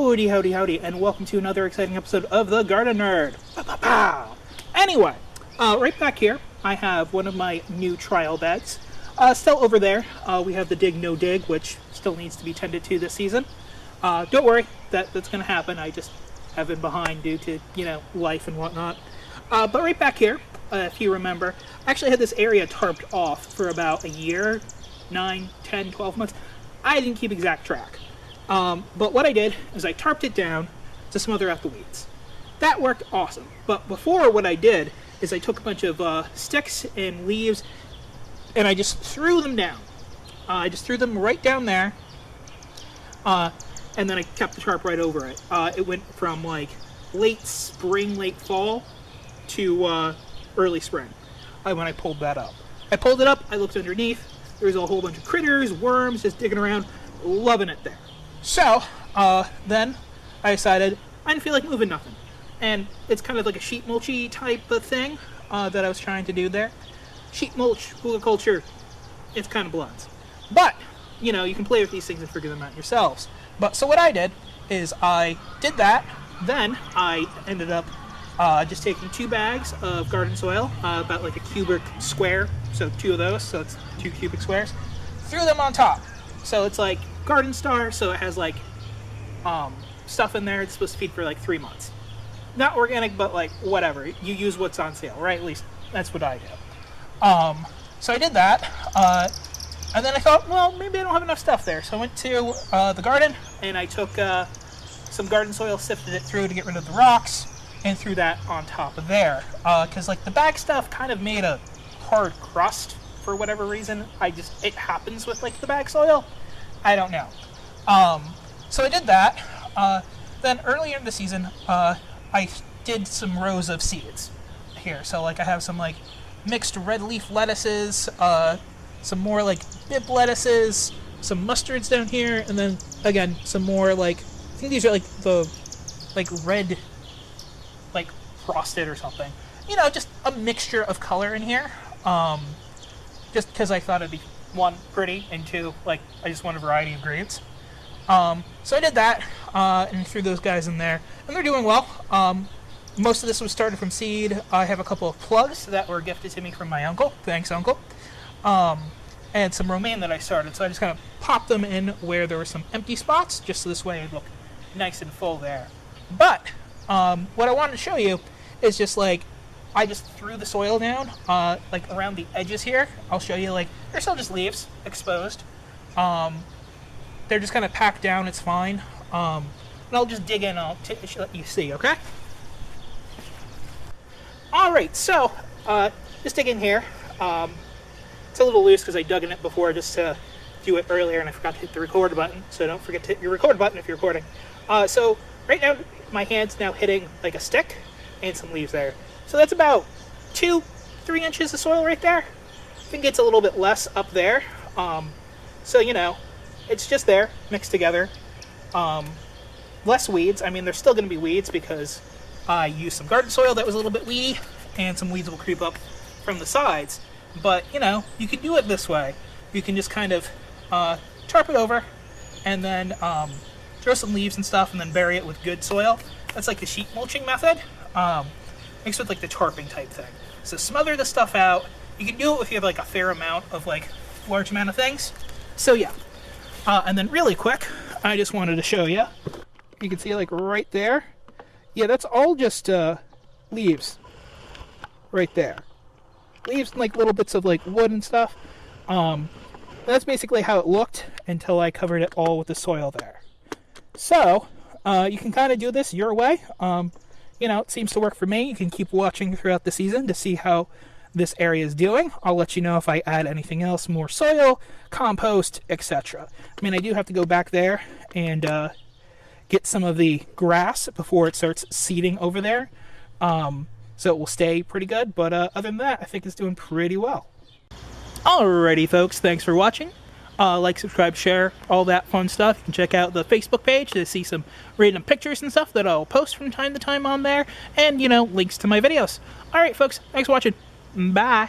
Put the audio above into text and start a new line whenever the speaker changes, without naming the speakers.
Howdy, howdy, howdy, and welcome to another exciting episode of The Garden Nerd. Pow! Anyway, right back here, I have one of my new trial beds. Still over there, we have the Dig No Dig, which still needs to be tended to this season. Don't worry, that's going to happen. I just have been behind due to, life and whatnot. But right back here, if you remember, I actually had this area tarped off for about a year, 9, 10, 12 months. I didn't keep exact track. But what I did is I tarped it down to smother out the weeds. That worked awesome. But before, what I did is I took a bunch of sticks and leaves and I just threw them down. I just threw them right down there. And then I kept the tarp right over it. It went from like late spring, late fall to early spring when I pulled that up. I pulled it up, I looked underneath. There was a whole bunch of critters, worms, just digging around, loving it there. So, then I decided I didn't feel like moving nothing. And it's kind of like a sheet mulchy type of thing that I was trying to do there. Sheet mulch, huliculture, it's kind of blunts. But, you can play with these things and figure them out yourselves. But, so what I did is I did that, then I ended up just taking 2 bags of garden soil, about like a cubic square, so 2 of those, so it's 2 cubic squares, threw them on top. So it's like Garden Star, so it has like stuff in there. It's supposed to feed for like 3 months. Not organic, but like whatever. You use what's on sale, right? At least that's what I do. So I did that, and then I thought, well, maybe I don't have enough stuff there. So I went to the garden and I took some garden soil, sifted it through to get rid of the rocks, and threw that on top of there. Because like the bag stuff kind of made a hard crust for whatever reason. It happens with like the bag soil. I don't know. So I did that. Then earlier in the season, I did some rows of seeds here. So like I have some like mixed red leaf lettuces, some more like bib lettuces, some mustards down here, and then again some more like, I think these are like the red, like frosted or something. Just a mixture of color in here. Just because I thought it'd be, 1, pretty, and 2, like, I just want a variety of grades. So I did that, and threw those guys in there, and they're doing well. Most of this was started from seed. I have a couple of plugs that were gifted to me from my uncle. Thanks, Uncle. And some romaine that I started, so I just kind of popped them in where there were some empty spots, just so this way it'd look nice and full there. But, what I wanted to show you is just, like, I just threw the soil down, like around the edges here. I'll show you, like, they're still just leaves exposed. They're just kind of packed down, it's fine. And I'll just dig in, I'll let you see, okay? Alright, so, just dig in here. It's a little loose because I dug in it before just to do it earlier and I forgot to hit the record button, so don't forget to hit your record button if you're recording. So, right now, my hand's now hitting like a stick and some leaves there. So that's about 2-3 inches of soil right there. I think it's a little bit less up there. So, it's just there, mixed together. Less weeds. I mean, there's still going to be weeds because I used some garden soil that was a little bit weedy, and some weeds will creep up from the sides. But, you can do it this way. You can just kind of tarp it over, and then throw some leaves and stuff, and then bury it with good soil. That's like the sheet mulching method. Mixed with like the tarping type thing. So smother the stuff out. You can do it if you have like a fair amount of like large amount of things. So yeah. And then really quick, I just wanted to show you. You can see like right there. Yeah, that's all just leaves. Right there. Leaves and like little bits of like wood and stuff. That's basically how it looked until I covered it all with the soil there. So, you can kind of do this your way. It seems to work for me. You can keep watching throughout the season to see how this area is doing. I'll let you know if I add anything else, more soil, compost, etc. I mean, I do have to go back there and get some of the grass before it starts seeding over there. So it will stay pretty good, but other than that, I think it's doing pretty well. Alrighty, folks, thanks for watching. Like, subscribe, share, all that fun stuff. You can check out the Facebook page to see some random pictures and stuff that I'll post from time to time on there. And, links to my videos. Alright, folks, thanks for watching. Bye.